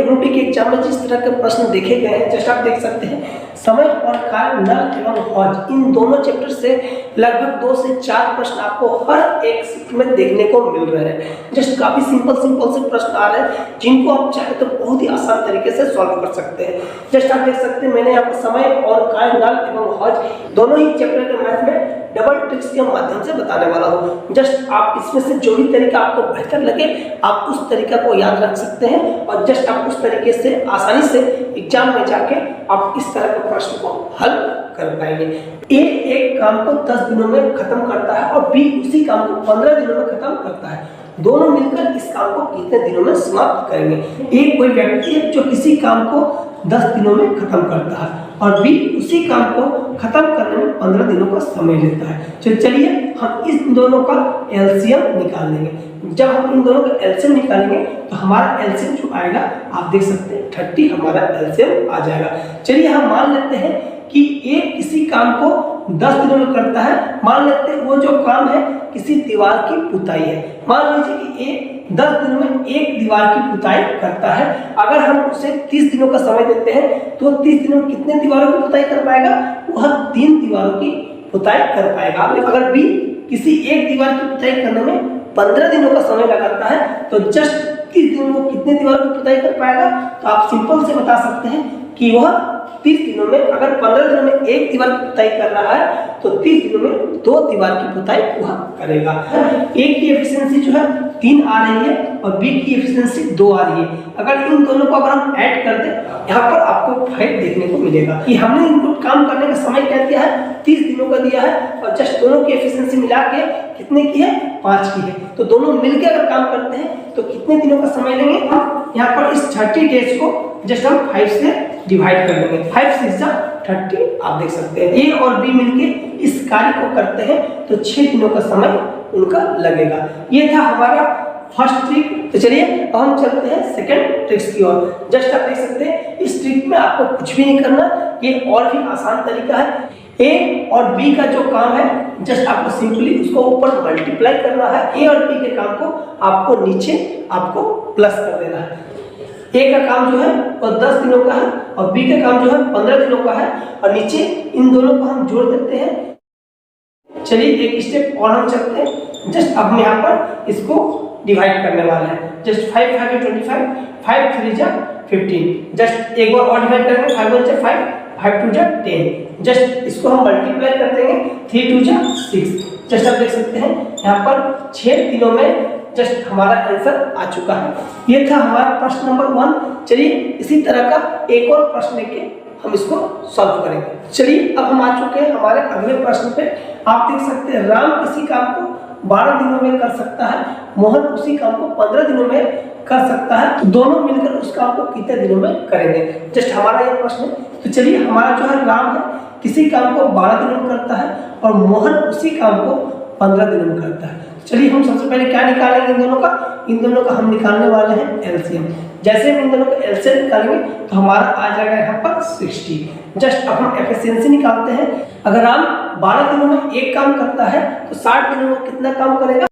Group D के exam में जिस तरह के प्रश्न देखे गए हैं, जैसे आप देख सकते हैं समय और कार्य, नल एवं हौज, इन दोनों चैप्टर से लगभग 2 से 4 प्रश्न आपको हर एक शिफ्ट में देखने को मिल रहे हैं। जस्ट काफी सिंपल से प्रश्न आ रहे हैं जिनको आप चाहे तो बहुत ही आसान तरीके से सॉल्व कर सकते हैं। जस्ट आप देख सकते हैं मैंने यहाँ पर समय और कार्य, नल एवं हौज दोनों ही चैप्टर के मैथ में डबल ट्रिक्स के माध्यम से बताने वाला हूँ। जस्ट आप इसमें से जो भी तरीका आपको बेहतर लगे आप उस तरीका को याद रख सकते हैं और जस्ट आप उस तरीके से आसानी से एग्जाम में जाके आप इस तरह के प्रश्न को हल कर पाएंगे। ए एक काम को 10 दिनों में खत्म करता है और बी उसी काम को 15 दिनों में खत्म करता है। दोनों मिलकर इस काम को कितने दिनों में समाप्त करेंगे? एक कोई व्यक्ति है जो किसी काम को 10 दिनों में खत्म करता है और बी उसी काम को खत्म करने में 15 दिनों का समय लेता है। चलिए हम इस दोनों का एलसीएम निकाल लेंगे। जब हम इन दोनों का एलसीएम निकालेंगे तो हमारा एलसीएम जो आएगा आप देख सकते हैं 30 हमारा एलसीएम आ जाएगा। चलिए हम मान लेते हैं कि ए किसी काम को 10 दिनों में करता है। मान लेते हैं वो जो काम है किसी दीवार की पुताई है। मान लीजिए कि ए 10 दिनों में एक दीवार की पुताई करता है। अगर हम उसे 30 दिनों का समय देते हैं तो 30 दिनों में कितने दीवारों की पुताई कर पाएगा? वह 3 दीवारों की पुताई कर पाएगा। अगर बी किसी एक दीवार की पुताई करने में 15 दिनों का समय लगाता है तो जस्ट 30 दिनों में कितने दीवारों की पुताई कर पाएगा? तो आप सिंपल से बता सकते हैं कि वह 30 दिनों में, अगर 15 दिनों में एक दीवार की पुताई कर रहा है तो 30 दिनों में 2 दीवार की पुताई वह करेगा। ए की एफिशिएंसी जो है 3 आ रही है और बी की एफिशिएंसी 2 आ रही है। अगर इन दोनों को अगर हम ऐड कर दें यहाँ पर आपको 5 देखने को मिलेगा कि हमने इनको काम करने का समय क्या दिया है? 30 दिनों का दिया है और जस्ट दोनों की एफिशिएंसी मिला के कितने की है? 5 की है। तो दोनों मिलकर अगर काम करते हैं तो कितने दिनों का समय लेंगे? हम यहाँ पर इस 30 डेज को जस्ट हम 5 से डिवाइड कर देंगे। 5 6 जा 30 आप देख सकते हैं। ए और बी मिलके इस कार्य को करते हैं तो 6 दिनों का समय उनका लगेगा। ये था हमारा फर्स्ट ट्रिक। तो चलिए अब हम चलते हैं सेकंड ट्रिक्स की ओर। जस्ट आप देख सकते हैं इस ट्रिक में आपको कुछ भी नहीं करना, ये और भी आसान तरीका है। ए और बी का जो काम है जस्ट आपको सिंपली उसको ऊपर मल्टीप्लाई करना है। ए और बी के काम को आपको नीचे आपको प्लस कर देना है। ए का काम जो है वो 10 दिनों का है और बी का काम जो है 15 दिनों का है और नीचे इन दोनों को हम जोड़ देते हैं। चलिए एक स्टेप और हम चलते हैं। जस्ट अब हम यहाँ पर इसको डिवाइड करने वाले हैं। जस्ट 5 5 है 25, 5 3 जा 15। जस्ट एक बार और डिवाइड करेंगे। 5 1 जा 5, 5 2 जा 10। जस्ट इसको हम मल्टीप्लाई कर देंगे। 3 2 जा 6। जस्ट आप देख सकते हैं यहाँ पर 6 दिनों में जस्ट हमारा आंसर आ चुका है। ये था हमारा प्रश्न नंबर 1। चलिए इसी तरह का एक और प्रश्न लेके हम इसको सॉल्व करेंगे। चलिए अब हम आ चुके हैं हमारे अगले प्रश्न पे। आप देख सकते हैं राम किसी काम को 12 दिनों में कर सकता है, मोहन उसी काम को 15 दिनों में कर सकता है। तो दोनों मिलकर उस काम को कितने दिनों में करेंगे? जस्ट हमारा ये प्रश्न है। तो चलिए हमारा जो है राम है किसी काम को 12 दिनों में करता है और मोहन उसी काम को 15 दिनों में करता है। चलिए हम सबसे पहले क्या निकालेंगे? इन दोनों का, इन दोनों का हम निकालने वाले हैं एलसीएम। जैसे हम इन दोनों का एलसीएम निकालेंगे तो हमारा आ जाएगा यहाँ पर 60। जस्ट अब हम एफिशिएंसी निकालते हैं। अगर राम 12 दिनों में एक काम करता है तो 60 दिनों में कितना काम करेगा?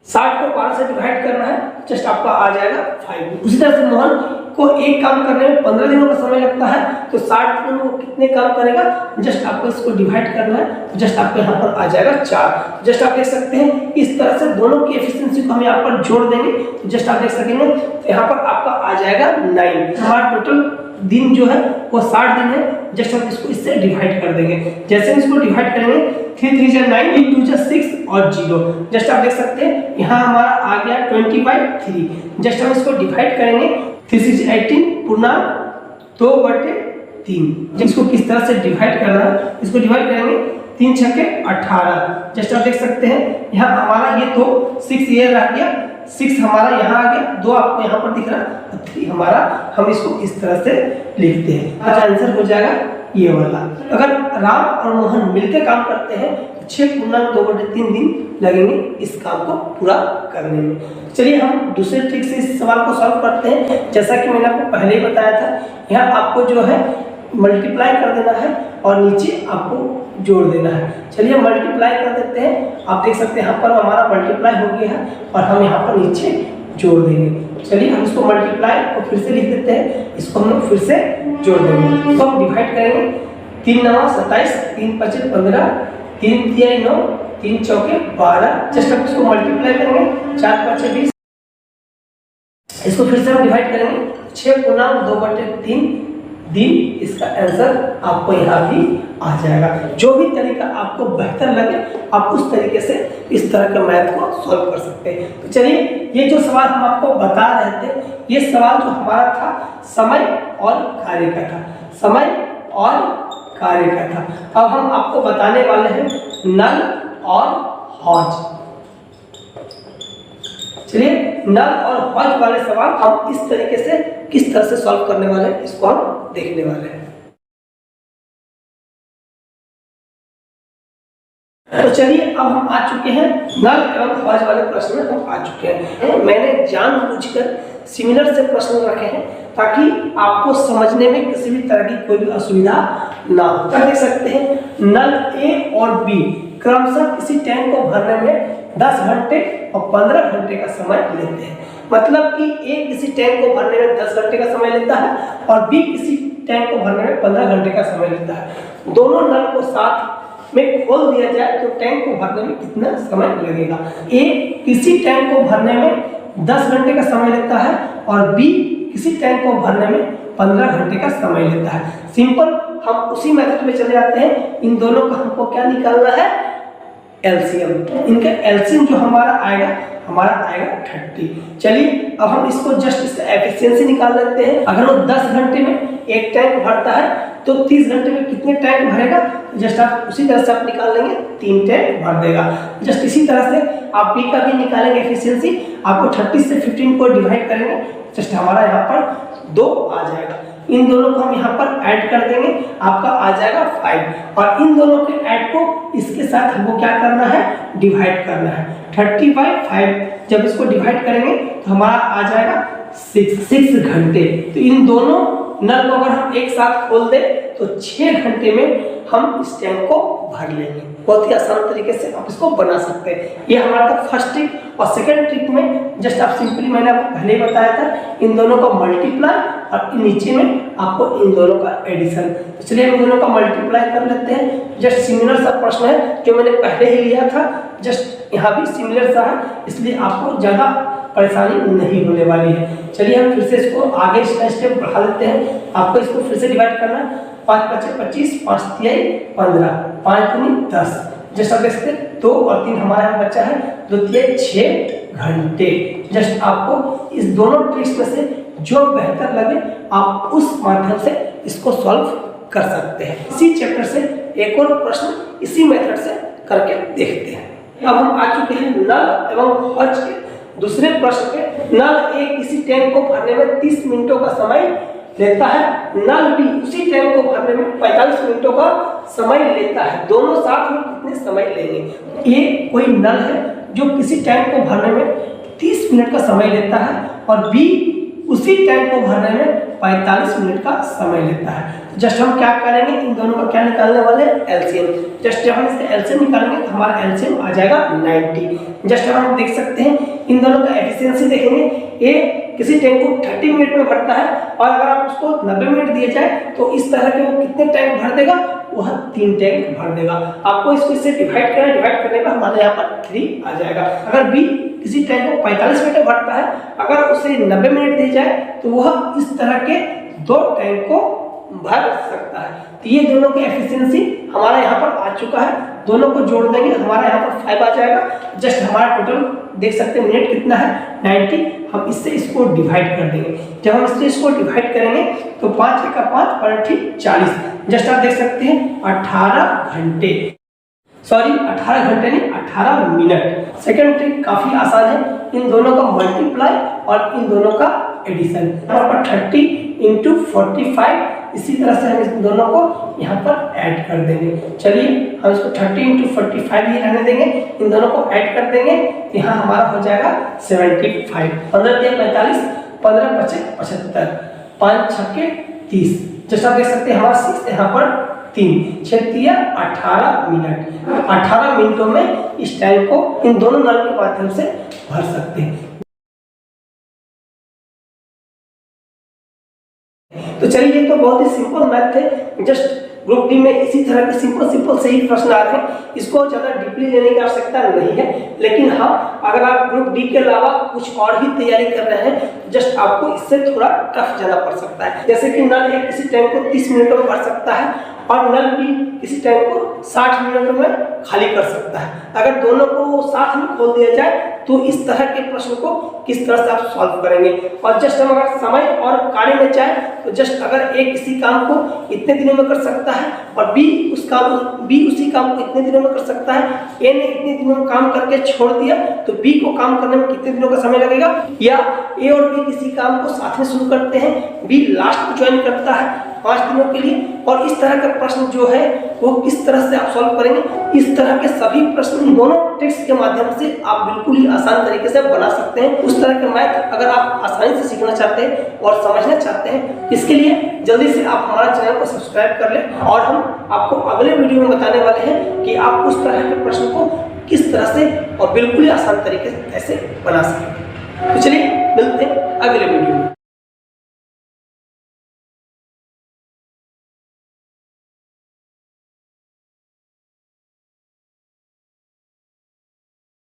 60 को 12 से डिवाइड करना है। जस्ट आपका आ जाएगा 5। उसी तरह से मोहन को एक काम करने में 15 दिनों का समय लगता है तो 60 दिनों में वो कितने काम करेगा? जस्ट आपको इसको डिवाइड करना है तो जस्ट आपको यहाँ पर आ जाएगा 4। जस्ट आप देख सकते हैं इस तरह से दोनों की एफिशिएंसी को हम यहाँ पर जोड़ देंगे तो जस्ट आप देख सकेंगे तो यहाँ पर आपका आ जाएगा 9। हमारा टोटल दिन जो है वो 60 दिन है। जस्ट हम इसको इससे डिवाइड कर देंगे। जैसे हम इसको डिवाइड करेंगे 3 3 जा 9, 8 2 जा 6 और 0। जस्ट आप देख सकते हैं यहाँ हमारा आ गया 20/3। जस्ट हम इसको डिवाइड करेंगे 3 6 18 पूर्णांक 2/3। इसको किस तरह से डिवाइड करना है? इसको डिवाइड करेंगे 3 छक्के 18। जस्ट आप देख सकते हैं यहाँ हमारा ये तो 6 ये रह गया, 6 हमारा यहाँ आ गया, 2 आपको यहाँ पर दिख रहा है और 3 हमारा, हम इसको इस तरह से लिखते हैं। आज आंसर हो जाएगा ये वाला। अगर राम और मोहन मिलकर काम करते हैं तो 6 पूर्णांक 2/3 दिन लगेंगे इस काम को पूरा करने में। चलिए हम दूसरे ट्रिक से इस सवाल को सॉल्व करते हैं। जैसा कि मैंने आपको पहले ही बताया था, यहाँ आपको जो है मल्टीप्लाई कर देना है और नीचे आपको जोड़ देना है। चलिए मल्टीप्लाई कर देते हैं। आप देख सकते हैं यहाँ पर हमारा मल्टीप्लाई हो गया है और हम यहाँ पर नीचे जोड़ देंगे। चलिए हम इसको मल्टीप्लाई और फिर से लिख देते हैं, इसको हम लोग फिर से जोड़ देंगे। इसको हम डिवाइड करेंगे, 3 9 27, 3 5 15, 3 3 9, 3 4 12। जस्ट अब इसको मल्टीप्लाई करेंगे, 4 5 20। इसको फिर से हम डिवाइड करेंगे, 6 गुना 2/3 दिन। इसका आंसर आपको यहाँ भी आ जाएगा। जो भी तरीका आपको बेहतर लगे आप उस तरीके से इस तरह के मैथ को सॉल्व कर सकते हैं। तो चलिए ये जो सवाल हम आपको बता रहे थे, ये सवाल जो हमारा था समय और कार्य का था, समय और कार्य का था। अब हम आपको बताने वाले हैं नल और हौज। चलिए नल और हौज वाले सवाल हम इस तरीके से किस तरह से सॉल्व करने वाले हैं, इसको हम देखने वाले हैं। तो चलिए अब हम आ चुके हैं नल एवं हौज वाले प्रश्न में हम आ चुके हैं। मैंने जानबूझकर सिमिलर से प्रश्न रखे हैं ताकि आपको समझने में किसी भी तरह की कोई भी असुविधा ना हो। देख सकते हैं नल ए और बी क्रमशः किसी टैंक को भरने में 10 घंटे और 15 घंटे का समय लेते हैं। मतलब कि ए किसी टैंक को भरने में 10 घंटे का समय लेता है और बी किसी टैंक को भरने में 15 घंटे का समय लेता है। दोनों नल को साथ में खोल दिया जाए तो टैंक को भरने में कितना समय लगेगा। ए किसी टैंक को भरने में 10 घंटे का समय लेता है और बी किसी टैंक को भरने में 15 घंटे का समय लेता है। सिंपल, हम उसी मेथड में चले जाते हैं। इन दोनों का हमको क्या निकालना है, एलसीएम। इनका एलसीएम जो हमारा आएगा 30। चलिए अब हम इसको जस्ट इसका एफिशिएंसी निकाल लेते हैं। अगर वो 10 घंटे में एक टैंक भरता है तो 30 घंटे में कितने टैंक भरेगा, जस्ट आप उसी तरह से आप निकाल लेंगे, 3 टैंक भर देगा। जस्ट इसी तरह से आप बी का भी निकालेंगे एफिशिएंसी। आपको 30 से 15 को डिवाइड करेंगे, जस्ट हमारा यहाँ पर 2 आ जाएगा। इन दोनों को हम यहाँ पर ऐड कर देंगे, आपका आ जाएगा 5। और इन दोनों के ऐड को इसके साथ हमको क्या करना है, डिवाइड करना है। 30/5 जब इसको डिवाइड करेंगे तो हमारा आ जाएगा 6 घंटे। तो इन दोनों नल को अगर हम एक साथ खोल दें तो 6 घंटे में हम इस टैंक को भर लेंगे। बहुत ही आसान तरीके से आप इसको बना सकते हैं। ये हमारा था फर्स्ट ट्रिक। और सेकंड ट्रिक में जस्ट आप सिंपली, मैंने आपको पहले ही बताया था, इन दोनों का मल्टीप्लाई और नीचे में आपको इन दोनों का एडिशन। तो चलिए हम दोनों का मल्टीप्लाई कर लेते हैं। जस्ट सिमिलर सा प्रश्न है जो मैंने पहले ही लिया था, जस्ट यहाँ भी सिमिलर सा है, इसलिए आपको ज़्यादा परेशानी नहीं होने वाली है। चलिए हम फिर से इसको आगे इसका स्टेप बढ़ा लेते हैं। आपको इसको फिर से डिवाइड करना है, 5 5 25, 5 3 15, 5 3 10। जस्ट आप देख सकते हैं 2 और 3 हमारे यहाँ बचा है, 2 3 6 घंटे। जस्ट आपको इस दोनों ट्रिक्स में से जो बेहतर लगे आप उस माध्यम से इसको सॉल्व कर सकते हैं। इसी चैप्टर से एक और प्रश्न इसी मेथड से करके देखते हैं। अब हम आ चुके हैं नल एवं हौज के दूसरे प्रश्न पे। नल ए किसी टैंक को भरने में 30 मिनटों का समय लेता है, नल बी उसी टैंक को भरने में 45 मिनटों का समय लेता है। दोनों साथ में कितने समय लेंगे। ए कोई नल है जो किसी टैंक को भरने में 30 मिनट का समय लेता है और बी उसी टैंक को भरने में 45 मिनट का समय लेता है। तो जस्ट हम क्या करेंगे, इन दोनों का क्या निकालने वाले, एलसीएम। जस्ट जब हम इसका एलसीएम निकालेंगे तो हमारा एलसीएम आ जाएगा 90। जस्ट हम देख सकते हैं इन दोनों का एफिशिएंसी देखेंगे। ए किसी टैंक को 30 मिनट में भरता है और अगर आप उसको 90 मिनट दिए जाए तो इस तरह के वो कितने टैंक भर देगा, वह 3 टैंक भर देगा। आपको इसको इससे डिवाइड करना, डिवाइड करने पर हमारे यहाँ पर 3 आ जाएगा। अगर बी किसी टैंक को 45 मिनट में भरता है, अगर उसे 90 मिनट दी जाए तो वह इस तरह के 2 टैंक को भर सकता है। तो ये दोनों की एफिशिएंसी हमारा यहाँ पर आ चुका है। दोनों को जोड़ देंगे, हमारा यहाँ पर 5 आ जाएगा। जस्ट हमारा टोटल देख सकते हैं मिनट कितना है, 90। हम इससे इसको डिवाइड कर देंगे। जब हम इससे इसको डिवाइड करेंगे तो 5 का 5 = 40। जस्ट आप देख सकते हैं 18 घंटे, सॉरी 18 घंटे नहीं 18 मिनट। सेकंड ट्रिक काफी आसान है, इन दोनों का मल्टीप्लाई और इन दोनों का एडिशन। यहाँ पर 30 × 45, इसी तरह से हम इस दोनों को यहाँ पर ऐड कर देंगे। चलिए हम इसको 30 × 45 ही रहने देंगे, इन दोनों को ऐड कर देंगे। यहाँ हमारा हो जाएगा 75। 15 × 45, 15 × 5 = 75, 5 × 6 = 30। जैसा आप देख सकते हैं हमारा 6 यहाँ पर 3, 6 × 18 मिनट। 18 मिनटों में इस टैंक को इन दोनों नल के माध्यम से भर सकते हैं। तो चलिए, ये तो बहुत ही सिंपल मैथ थे। जस्ट ग्रुप डी में इसी तरह के सिंपल से ही प्रश्न आ रहे हैं, इसको ज़्यादा डीपली लेने की आवश्यकता नहीं है। लेकिन हाँ, अगर आप ग्रुप डी के अलावा कुछ और भी तैयारी कर रहे हैं तो जस्ट आपको इससे थोड़ा टफ जाना पड़ सकता है। जैसे कि नल एक किसी टैंक को 30 मिनटों में भर सकता है और नल भी किसी टैंक को 60 मिनटों में खाली कर सकता है। अगर दोनों को साथ में खोल दिया जाए तो इस तरह के प्रश्न को किस तरह से आप सॉल्व करेंगे। और जस्ट हम अगर समय और कार्य में चाहे तो जस्ट अगर ए किसी काम को इतने दिनों में कर सकता है और बी उसी काम को इतने दिनों में कर सकता है, ए ने इतने दिनों में काम करके छोड़ दिया तो बी को काम करने में कितने दिनों का समय लगेगा। या ए और बी किसी काम को साथ में शुरू करते हैं, बी लास्ट को ज्वाइन करता है 5 दिनों के लिए, और इस तरह का प्रश्न जो है वो किस तरह से आप सॉल्व करेंगे। इस तरह के सभी प्रश्न दोनों ट्रिक्स के माध्यम से आप बिल्कुल ही आसान तरीके से बना सकते हैं। उस तरह के मैथ अगर आप आसानी से सीखना चाहते हैं और समझना चाहते हैं, इसके लिए जल्दी से आप हमारा चैनल को सब्सक्राइब कर लें और हम आपको अगले वीडियो में बताने वाले हैं कि आप उस तरह के प्रश्न को किस तरह से और बिल्कुल ही आसान तरीके से कैसे बना सकते हैं। तो चलिए मिलते हैं अगले वीडियो।